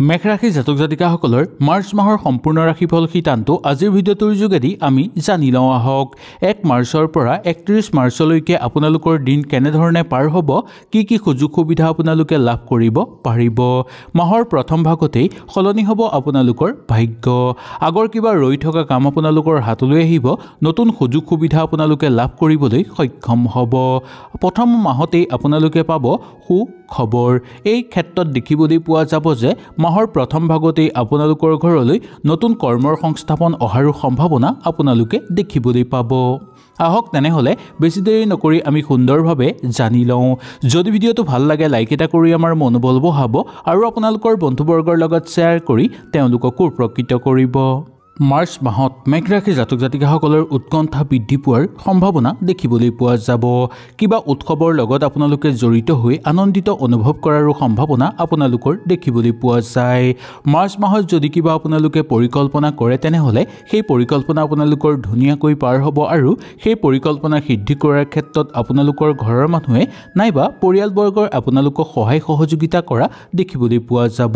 মেঘ ৰাশি জাতক জাতিকাসকলৰ মাৰ্চ মাহৰ সম্পূৰ্ণ ৰাশিফল সিদ্ধান্ত আজিৰ ভিডিঅ'টোৰ যোগেদি আমি জানি লওঁ আহক। 1 মাৰ্চৰ পৰা 31 মাৰ্চলৈকে আপোনালোকৰ দিন কেনেধৰণে পাৰ হ'ব, কি সুযোগ সুবিধা আপোনালোকে লাভ কৰিব পাৰিব। মাহৰ প্ৰথম ভাগতেই সলনি হ'ব আপোনালোকৰ ভাগ্য। আগৰ কিবা ৰৈ থকা কাম আপোনালোকৰ হাতলৈ আহিব, নতুন সুযোগ সুবিধা আপোনালোকে লাভ কৰিবলৈ সক্ষম হ'ব। প্ৰথম মাহতেই আপোনালোকে পাব সুখবৰ। এই ক্ষেত্ৰত দেখিবলৈ পোৱা যাব যে মাহৰ প্ৰথম ভাগতেই আপোনালোকৰ ঘৰলৈ নতুন কৰ্মৰ সংস্থাপন অহাৰো সম্ভাৱনা আপোনালোকে দেখিবলৈ পাব। আহক তেনেহ'লে বেছি দেৰি নকৰি আমি সুন্দৰভাৱে জানি লওঁ। যদি ভিডিঅ'টো ভাল লাগে লাইক এটা কৰি আমাৰ মনোবল বঢ়াব আৰু আপোনালোকৰ বন্ধুবৰ্গৰ লগত শ্বেয়াৰ কৰি তেওঁলোককো উপকৃত কৰিব। মাৰ্চ মাহত মেঘ ৰাশি জাতক জাতিকাসকলৰ উৎকণ্ঠা বৃদ্ধি পোৱাৰ সম্ভাৱনা দেখিবলৈ পোৱা যাব। কিবা উৎসৱৰ লগত আপোনালোকে জড়িত হৈ আনন্দিত অনুভৱ কৰাৰো সম্ভাৱনা আপোনালোকৰ দেখিবলৈ পোৱা যায়। মাৰ্চ মাহত যদি কিবা আপোনালোকে পৰিকল্পনা কৰে তেনেহ'লে সেই পৰিকল্পনা আপোনালোকৰ ধুনীয়াকৈ পাৰ হ'ব আৰু সেই পৰিকল্পনা সিদ্ধি কৰাৰ ক্ষেত্ৰত আপোনালোকৰ ঘৰৰ মানুহে নাইবা পৰিয়ালবৰ্গৰ আপোনালোকক সহায় সহযোগিতা কৰা দেখিবলৈ পোৱা যাব।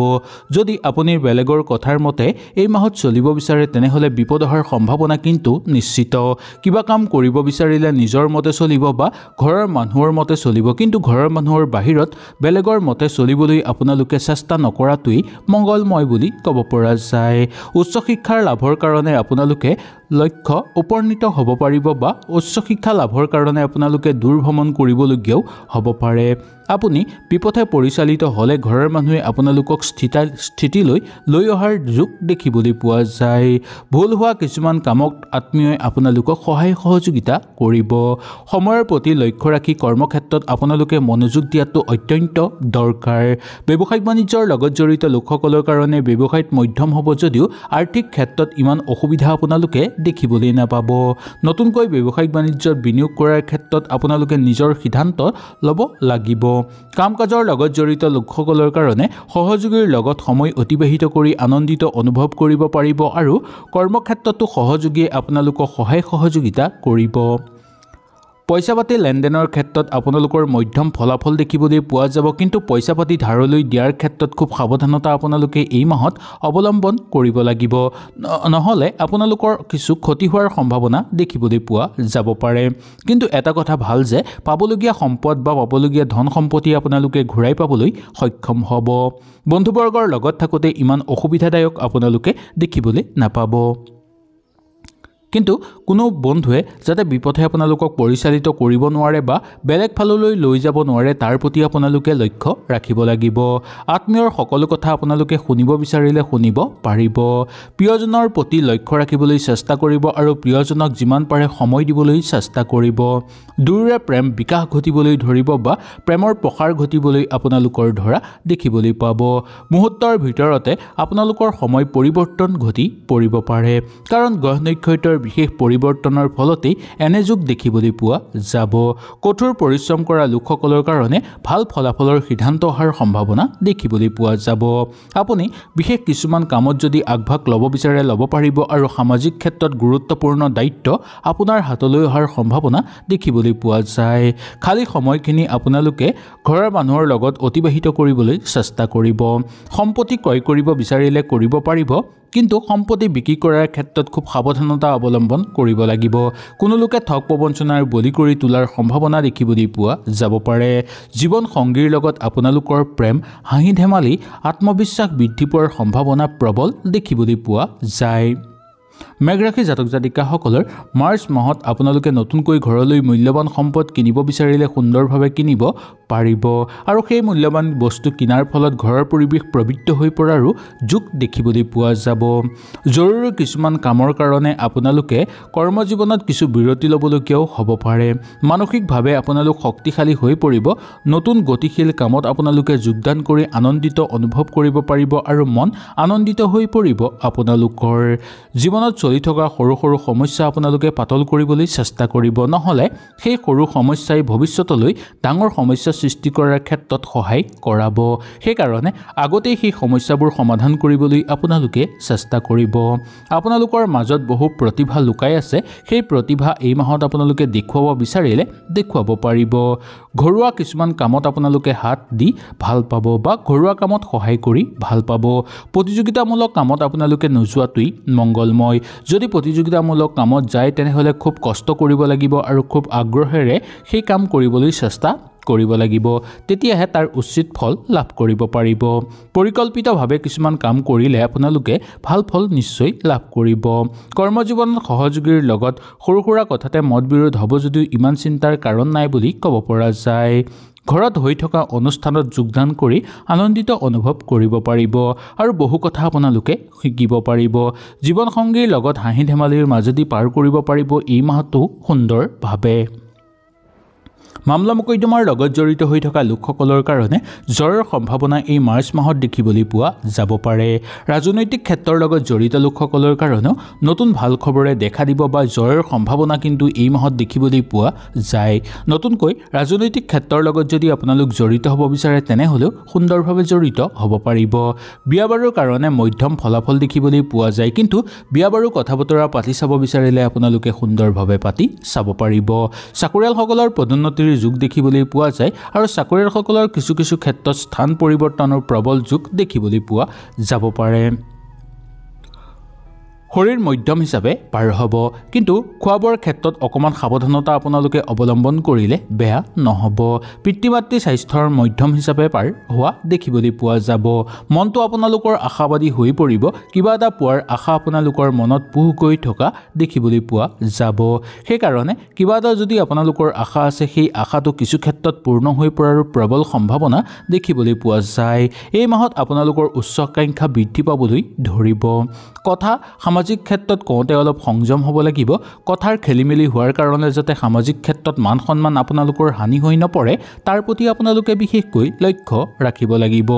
যদি আপুনি বেলেগৰ কথাৰ মতে এই মাহত চলিব বিচাৰে তেনেহ'লে বিপদ অহাৰ সম্ভাৱনা কিন্তু নিশ্চিত। কিবা কাম কৰিব বিচাৰিলে নিজৰ মতে চলিব বা ঘৰৰ মানুহৰ মতে চলিব, কিন্তু ঘৰৰ মানুহৰ বাহিৰত বেলেগৰ মতে চলিবলৈ আপোনালোকে চেষ্টা নকৰাটোৱেই মংগলময় বুলি ক'ব পৰা যায়। উচ্চ শিক্ষাৰ লাভৰ কাৰণে আপোনালোকে লক্ষ্য উপনীত হ'ব পাৰিব বা উচ্চ শিক্ষা লাভৰ কাৰণে আপোনালোকে দূৰ ভ্ৰমণ কৰিবলগীয়াও হ'ব পাৰে। আপুনি বিপথে পৰিচালিত হ'লে ঘৰৰ মানুহে আপোনালোকক স্থিতিলৈ লৈ অহাৰ যোগ দেখিবলৈ পোৱা যায়। ভুল হোৱা কিছুমান কামত আত্মীয়ই আপোনালোকক সহায় সহযোগিতা কৰিব। সময়ৰ প্ৰতি লক্ষ্য ৰাখি কৰ্মক্ষেত্ৰত আপোনালোকে মনোযোগ দিয়াটো অত্যন্ত দৰকাৰ। ব্যৱসায়িক বাণিজ্যৰ লগত জড়িত লোকসকলৰ কাৰণে ব্যৱসায়ত মধ্যম হ'ব যদিও আৰ্থিক ক্ষেত্ৰত ইমান অসুবিধা আপোনালোকে দেখিবলৈ নাপাব। নতুনকৈ ব্যৱসায়িক বাণিজ্যত বিনিয়োগ কৰাৰ ক্ষেত্ৰত আপোনালোকে নিজৰ সিদ্ধান্ত ল'ব লাগিব। কাম কাজৰ লগত জড়িত লোকসকলৰ কাৰণে সহযোগীৰ লগত সময় অতিবাহিত কৰি আনন্দিত অনুভৱ কৰিব পাৰিব আৰু কৰ্মক্ষেত্ৰতো সহযোগীয়ে আপোনালোকক সহায় সহযোগিতা কৰিব। পইচা পাতি লেনদেনৰ ক্ষেত্ৰত আপোনালোকৰ মধ্যম ফলাফল দেখিবলৈ পোৱা যাব, কিন্তু পইচা পাতি ধাৰলৈ দিয়াৰ ক্ষেত্ৰত খুব সাৱধানতা আপোনালোকে এই মাহত অৱলম্বন কৰিব লাগিব, নহ'লে আপোনালোকৰ কিছু ক্ষতি হোৱাৰ সম্ভাৱনা দেখিবলৈ পোৱা যাব পাৰে। কিন্তু এটা কথা ভাল যে পাবলগীয়া সম্পদ বা পাবলগীয়া ধন সম্পত্তি আপোনালোকে ঘূৰাই পাবলৈ সক্ষম হ'ব। বন্ধুবৰ্গৰ লগত থাকোঁতে ইমান অসুবিধাদায়ক আপোনালোকে দেখিবলৈ নাপাব। কিন্তু কোনো বন্ধুৱে যাতে বিপথে আপোনালোকক পৰিচালিত কৰিব নোৱাৰে বা বেলেগ ফাললৈ লৈ যাব নোৱাৰে তাৰ প্ৰতি আপোনালোকে লক্ষ্য ৰাখিব লাগিব। আত্মীয়ৰ সকলো কথা আপোনালোকে শুনিব বিচাৰিলে শুনিব পাৰিব। প্ৰিয়জনৰ প্ৰতি লক্ষ্য ৰাখিবলৈ চেষ্টা কৰিব আৰু প্ৰিয়জনক যিমান পাৰে সময় দিবলৈ চেষ্টা কৰিব। দুয়োৰে প্ৰেম বিকাশ ঘটিবলৈ ধৰিব বা প্ৰেমৰ প্ৰসাৰ ঘটিবলৈ আপোনালোকৰ ধৰা দেখিবলৈ পাব। মুহূৰ্তৰ ভিতৰতে আপোনালোকৰ সময় পৰিৱৰ্তন ঘটি পৰিব পাৰে, কাৰণ গ্ৰহ নক্ষত্ৰৰ বিশেষ পৰিৱৰ্তনৰ ফলতেই এনে যুগ দেখিবলৈ পোৱা যাব। কঠোৰ পৰিশ্ৰম কৰা লোকসকলৰ কাৰণে ভাল ফলাফলৰ সিদ্ধান্ত অহাৰ সম্ভাৱনা দেখিবলৈ পোৱা যাব। আপুনি বিশেষ কিছুমান কামত যদি আগভাগ ল'ব বিচাৰে ল'ব পাৰিব আৰু সামাজিক ক্ষেত্ৰত গুৰুত্বপূৰ্ণ দায়িত্ব আপোনাৰ হাতলৈ অহাৰ সম্ভাৱনা দেখিবলৈ পোৱা যায়। খালী সময়খিনি আপোনালোকে ঘৰৰ মানুহৰ লগত অতিবাহিত কৰিবলৈ চেষ্টা কৰিব। সম্পত্তি ক্ৰয় কৰিব বিচাৰিলে কৰিব পাৰিব, কিন্তু সম্পত্তি বিক্ৰী কৰাৰ ক্ষেত্ৰত খুব সাৱধানতা অৱলম্বন কৰিব লাগিব। কোনো লোকে ঠগ প্ৰবঞ্চনাৰ বলি কৰি তোলাৰ সম্ভাৱনা দেখিবলৈ পোৱা যাব পাৰে। জীৱন সংগীৰ লগত আপোনালোকৰ প্ৰেম, হাঁহি ধেমালি, আত্মবিশ্বাস বৃদ্ধি পোৱাৰ সম্ভাৱনা প্ৰবল দেখিবলৈ পোৱা যায়। মেঘ ৰাশি জাতক জাতিকাসকলৰ মাৰ্চ মাহত আপোনালোকে নতুনকৈ ঘৰলৈ মূল্যৱান সম্পদ কিনিব বিচাৰিলে সুন্দৰভাৱে কিনিব পাৰিব আৰু সেই মূল্যৱান বস্তু কিনাৰ ফলত ঘৰৰ পৰিৱেশ পবিত্ৰ হৈ পৰাৰো যোগ দেখিবলৈ পোৱা যাব। জৰুৰী কিছুমান কামৰ কাৰণে আপোনালোকে কৰ্মজীৱনত কিছু বিৰতি ল'বলগীয়াও হ'ব পাৰে। মানসিকভাৱে আপোনালোক শক্তিশালী হৈ পৰিব। নতুন গতিশীল কামত আপোনালোকে যোগদান কৰি আনন্দিত অনুভৱ কৰিব পাৰিব আৰু মন আনন্দিত হৈ পৰিব আপোনালোকৰ। জীৱনত জীৱনত চলি থকা সৰু সৰু সমস্যা আপোনালোকে পাতল কৰিবলৈ চেষ্টা কৰিব, নহ'লে সেই সৰু সমস্যাই ভৱিষ্যতলৈ ডাঙৰ সমস্যা সৃষ্টি কৰাৰ ক্ষেত্ৰত সহায় কৰাব। সেইকাৰণে আগতেই সেই সমস্যাবোৰ সমাধান কৰিবলৈ আপোনালোকে চেষ্টা কৰিব। আপোনালোকৰ মাজত বহু প্ৰতিভা লুকাই আছে, সেই প্ৰতিভা এই মাহত আপোনালোকে দেখুৱাব বিচাৰিলে দেখুৱাব পাৰিব। ঘৰুৱা কিছুমান কামত আপোনালোকে হাত দি ভাল পাব বা ঘৰুৱা কামত সহায় কৰি ভাল পাব। প্ৰতিযোগিতামূলক কামত আপোনালোকে নোযোৱাটোৱেই মংগলময়। যদি প্ৰতিযোগিতামূলক কামত যায় তেনেহ'লে খুব কষ্ট কৰিব লাগিব আৰু খুব আগ্ৰহেৰে সেই কাম কৰিবলৈ চেষ্টা কৰিব লাগিব, তেতিয়াহে তাৰ উচিত ফল লাভ কৰিব পাৰিব। পৰিকল্পিতভাৱে কিছুমান কাম কৰিলে আপোনালোকে ভাল ফল নিশ্চয় লাভ কৰিব। কৰ্মজীৱনত সহযোগীৰ লগত সৰু সুৰা কথাতে মতবিৰোধ হ'ব যদিও ইমান চিন্তাৰ কাৰণ নাই বুলি ক'ব পৰা যায়। ঘৰত হৈ থকা অনুষ্ঠানত যোগদান কৰি আনন্দিত অনুভৱ কৰিব পাৰিব আৰু বহু কথা আপোনালোকে শিকিব পাৰিব। জীৱনসংগীৰ লগত হাঁহি ধেমালিৰ মাজেদি পাৰ কৰিব পাৰিব এই মাহটো সুন্দৰভাৱে। মামলা মোকদ্দমাৰ লগত জড়িত হৈ থকা লোকসকলৰ কাৰণে জয়ৰ সম্ভাৱনা এই মাৰ্চ মাহত দেখিবলৈ পোৱা যাব পাৰে। ৰাজনৈতিক ক্ষেত্ৰৰ লগত জড়িত লোকসকলৰ কাৰণেও নতুন ভাল খবৰে দেখা দিব বা জয়ৰ সম্ভাৱনা কিন্তু এই মাহত দেখিবলৈ পোৱা যায়। নতুনকৈ ৰাজনৈতিক ক্ষেত্ৰৰ লগত যদি আপোনালোক জড়িত হ'ব বিচাৰে তেনেহ'লেও সুন্দৰভাৱে জড়িত হ'ব পাৰিব। বিয়া বাৰুৰ কাৰণে মধ্যম ফলাফল দেখিবলৈ পোৱা যায়, কিন্তু বিয়া বাৰু কথা বতৰা পাতি চাব বিচাৰিলে আপোনালোকে সুন্দৰভাৱে পাতি চাব পাৰিব। চাকৰিয়ালসকলৰ পদোন্নতিৰ যোগ দেখিবলৈ পোৱা যায় আৰু চাকৰিয়ালসকলৰ কিছু কিছু ক্ষেত্ৰত স্থান পৰিৱৰ্তনৰ প্ৰবল যোগ দেখিবলৈ পোৱা যাব পাৰে। শৰীৰ মধ্যম হিচাপে পাৰ হ'ব, কিন্তু খোৱা বোৱাৰ ক্ষেত্ৰত অকণমান সাৱধানতা আপোনালোকে অৱলম্বন কৰিলে বেয়া নহ'ব। পিতৃ মাতৃ স্বাস্থ্যৰ মধ্যম হিচাপে পাৰ হোৱা দেখিবলৈ পোৱা যাব। মনটো আপোনালোকৰ আশাবাদী হৈ পৰিব, কিবা এটা পোৱাৰ আশা আপোনালোকৰ মনত পুহ গৈ থকা দেখিবলৈ পোৱা যাব। সেইকাৰণে কিবা এটা যদি আপোনালোকৰ আশা আছে সেই আশাটো কিছু ক্ষেত্ৰত পূৰ্ণ হৈ পৰাৰো প্ৰবল সম্ভাৱনা দেখিবলৈ পোৱা যায়। এই মাহত আপোনালোকৰ উচ্চাকাংক্ষা বৃদ্ধি পাবলৈ ধৰিব। কথা সামাজিক ক্ষেত্ৰত কওঁতে অলপ সংযম হ'ব লাগিব। কথাৰ খেলিমেলি হোৱাৰ কাৰণে যাতে সামাজিক ক্ষেত্ৰত মান সন্মান আপোনালোকৰ হানি হৈ নপৰে তাৰ প্ৰতি আপোনালোকে বিশেষকৈ লক্ষ্য ৰাখিব লাগিব।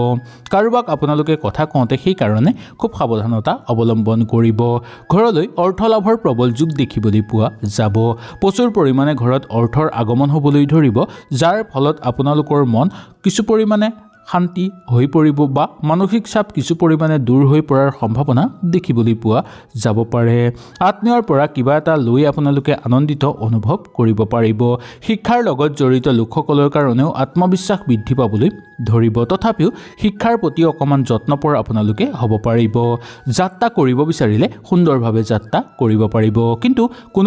কাৰোবাক আপোনালোকে কথা কওঁতে সেইকাৰণে খুব সাৱধানতা অৱলম্বন কৰিব। ঘৰলৈ অৰ্থ লাভৰ প্ৰবল যোগ দেখিবলৈ পোৱা যাব। প্ৰচুৰ পৰিমাণে ঘৰত অৰ্থৰ আগমন হ'বলৈ ধৰিব, যাৰ ফলত আপোনালোকৰ মন কিছু পৰিমাণে শান্তি হৈ পৰিব বা মানসিক চাপ কিছু পৰিমাণে দূৰ হৈ পৰাৰ সম্ভাৱনা দেখিবলৈ পোৱা যাব পাৰে। আত্মীয়ৰ পৰা কিবা এটা লৈ আপোনালোকে আনন্দিত অনুভৱ কৰিব পাৰিব। শিক্ষাৰ লগত জড়িত লোকসকলৰ কাৰণেও আত্মবিশ্বাস বৃদ্ধি পাবলৈ ধৰিব, তথাপিও শিক্ষাৰ প্ৰতি অকণমান যত্নপৰ আপোনালোকে হ'ব পাৰিব। যাত্ৰা কৰিব বিচাৰিলে সুন্দৰভাৱে যাত্ৰা কৰিব পাৰিব, কিন্তু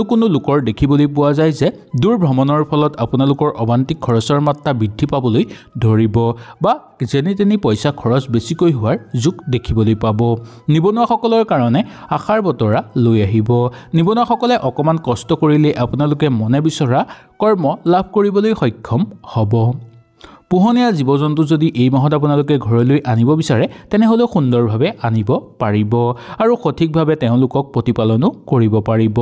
কোনো লোকৰ দেখিবলৈ পোৱা যায় যে দূৰ ভ্ৰমণৰ ফলত আপোনালোকৰ অবান্তিক খৰচৰ মাত্ৰা বৃদ্ধি পাবলৈ ধৰিব বা যেনে তেনে পইচা খৰচ বেছিকৈ হোৱাৰ যোগ দেখিবলৈ পাব। নিবনুৱাসকলৰ কাৰণে আশাৰ বতৰা লৈ আহিব। নিবনুৱাসকলে অকণমান কষ্ট কৰিলে আপোনালোকে মনে বিচৰা কৰ্ম লাভ কৰিবলৈ সক্ষম হ'ব। পোহনীয়া জীৱ জন্তু যদি এই মাহত আপোনালোকে ঘৰলৈ আনিব বিচাৰে তেনেহ'লেও সুন্দৰভাৱে আনিব পাৰিব আৰু সঠিকভাৱে তেওঁলোকক প্ৰতিপালনো কৰিব পাৰিব।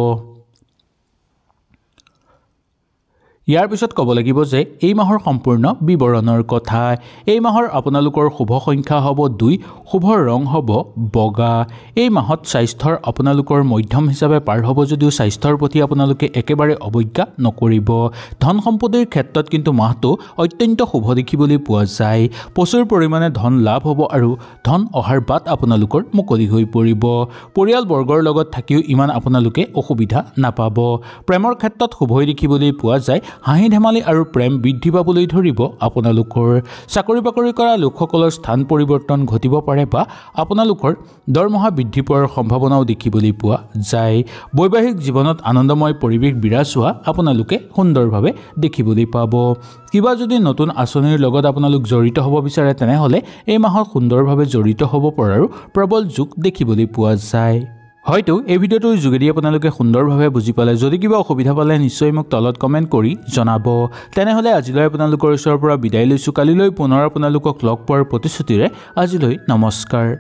ইয়াৰ পিছত ক'ব লাগিব যে এই মাহৰ সম্পূৰ্ণ বিৱৰণৰ কথা। এই মাহৰ আপোনালোকৰ শুভ সংখ্যা হ'ব 2, শুভ ৰং হ'ব বগা। এই মাহত স্বাস্থ্যৰ আপোনালোকৰ মধ্যম হিচাপে পাৰ হ'ব যদিও স্বাস্থ্যৰ প্ৰতি আপোনালোকে একেবাৰে অৱজ্ঞা নকৰিব। ধন সম্পত্তিৰ ক্ষেত্ৰত কিন্তু মাহটো অত্যন্ত শুভ দেখিবলৈ পোৱা যায়। প্ৰচুৰ পৰিমাণে ধন লাভ হ'ব আৰু ধন অহাৰ বাট আপোনালোকৰ মুকলি হৈ পৰিব। পৰিয়ালবৰ্গৰ লগত থাকিও ইমান আপোনালোকে অসুবিধা নাপাব। প্ৰেমৰ ক্ষেত্ৰত শুভই দেখিবলৈ পোৱা যায়। হাঁহি ধেমালি আৰু প্ৰেম বৃদ্ধি পাবলৈ ধৰিব আপোনালোকৰ। চাকৰি বাকৰি কৰা লোকসকলৰ স্থান পৰিৱৰ্তন ঘটিব পাৰে বা আপোনালোকৰ দৰমহা বৃদ্ধি পোৱাৰ সম্ভাৱনাও দেখিবলৈ পোৱা যায়। বৈবাহিক জীৱনত আনন্দময় পৰিৱেশ বিৰাজ হোৱা আপোনালোকে সুন্দৰভাৱে দেখিবলৈ পাব। কিবা যদি নতুন আঁচনিৰ লগত আপোনালোক জড়িত হ'ব বিচাৰে তেনেহ'লে এই মাহত সুন্দৰভাৱে জড়িত হ'ব পৰাৰো প্ৰবল যোগ দেখিবলৈ পোৱা যায়। হয়তো এই ভিডিঅ'টোৰ যোগেদি আপোনালোকে সুন্দৰভাৱে বুজি পালে। যদি কিবা অসুবিধা পালে নিশ্চয় মোক তলত কমেণ্ট কৰি জনাব। তেনেহ'লে আজিলৈ আপোনালোকৰ ওচৰৰ পৰা বিদায় লৈছোঁ। কালিলৈ পুনৰ আপোনালোকক লগ পোৱাৰ প্ৰতিশ্ৰুতিৰে আজিলৈ নমস্কাৰ।